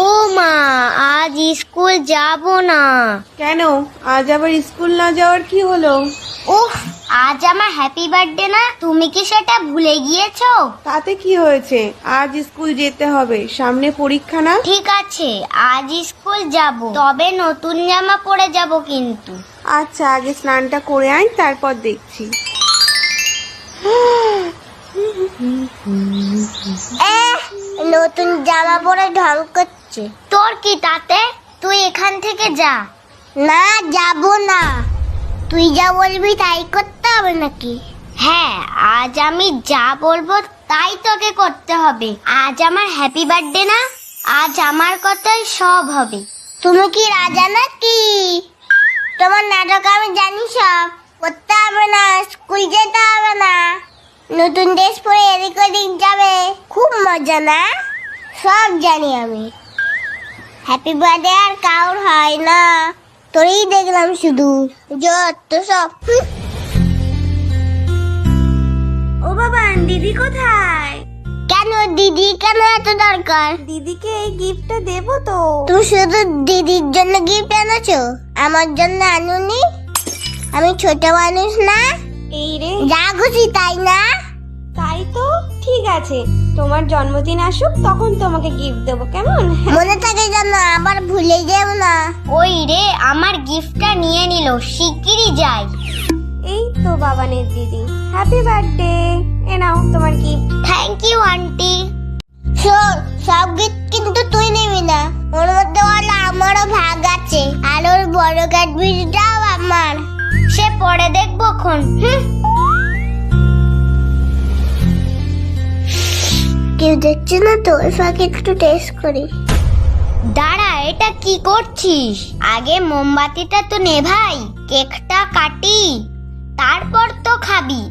ও মা, আজ স্কুল যাব না। কেন? আজ আবার স্কুল না যাওয়ার কি হলো? উফ, আজ আমার হ্যাপি বার্থডে না, তুমি কি সেটা ভুলে গিয়েছো? তাতে কি হয়েছে? আজ স্কুল যেতে হবে, সামনে পরীক্ষা না? ঠিক আছে, আজ স্কুল যাব, তবে নতুন জামা পরে যাব কিন্তু। আচ্ছা, আগে স্নানটা করে আয়, তারপর দেখছি। নতুন জামা পরে ঢং করছে। তোর কি তাতে? তুই এখান থেকে যা। না, যাব না। তুই যা বলবি তাই করতে হবে নাকি? হ্যাঁ, আজ আমি যা বলবো তাই তোকে করতে হবে। আজ আমার হ্যাপি বার্থডে না, আজ আমার কথাই সব হবে। তুমি কি রাজা নাকি? তোমার নাটক আমি জানি সব। করতে হবে না, স্কুল যেতে হবে না, নতুন ড্রেস পরে এদিক ওদিক যাবে, খুব মজা না? সব জানি আমি। হ্যাপি বার্থডে আর কাউর হয় না, তোরই দেখলাম শুধু। যত সব। ও বাবা, দিদি কোথায়? কেন দিদি, কেন এত দরকার? দিদিকে এই গিফটটা দেবো তো। তুমি শুধু দিদির জন্য গিফট এনেছো, আমার জন্য আনুনি? আমি ছোট মানুষ না? এই রে, যা খুশি তাই না? তাই তো। ঠিক আছে, তোমার জন্মদিন আসুক, তখন তোমাকে গিফট দেবো, কেমন? মনে থাকে যেন, আবার ভুলে যাও না। ওই রে, আমার গিফটটা নিয়ে নিল, শিগগিরই যাই। এই তো বাবানের দিদি, হ্যাপি বার্থডে। এ নাও তোমার গিফট। Thank you aunty. শোন, সব গিফট কিন্তু তুই নিবি না, ওর মধ্যে বলে আমারও ভাগ আছে, আর ওর বড় ক্যাডবেরিটাও আমার। সে পরে দেখবো খন। কেউ দেখছে না তো, ফাঁকে একটু টেস্ট করি। দাঁড়া, এটা কি করছিস? আগে মোমবাতিটা তো নেভাই, কেকটা কাটি, তারপর তো খাবি।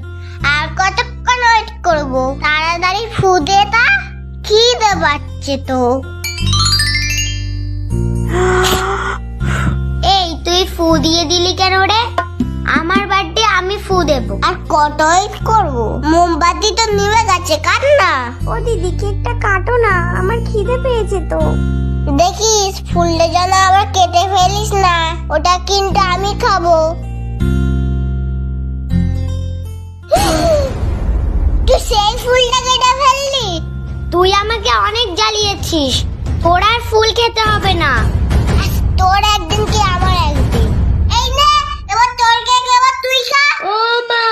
আর কতক্ষণ ওয়েট করবো? তাড়াতাড়ি ফু দে তা, খিদে পাচ্ছে তো। এই, তুই ফু দিয়ে দিলি কেন রে? আমার বার্থডে, আমি ফু দেব। আর কত ওয়েট করবো? মোমবাতি তো নিভে গেছে, কাট না। ও দিদি, কেকটা কাটো না, আমার খিদে পেয়েছে তো। দেখিস, ফুলটা যেন আবার কেটে ফেলিস না, ওটা কিন্তু আমি খাবো। তুই সেই ফুলটা কেটে ফেললি? তুই আমাকে অনেক জ্বালিয়েছিস, তোর আর ফুল খেতে হবে না। তোর একদিন কি আমার একদিন। এই নে, এবার তোর কেক, এবার তুই খা। ও মা।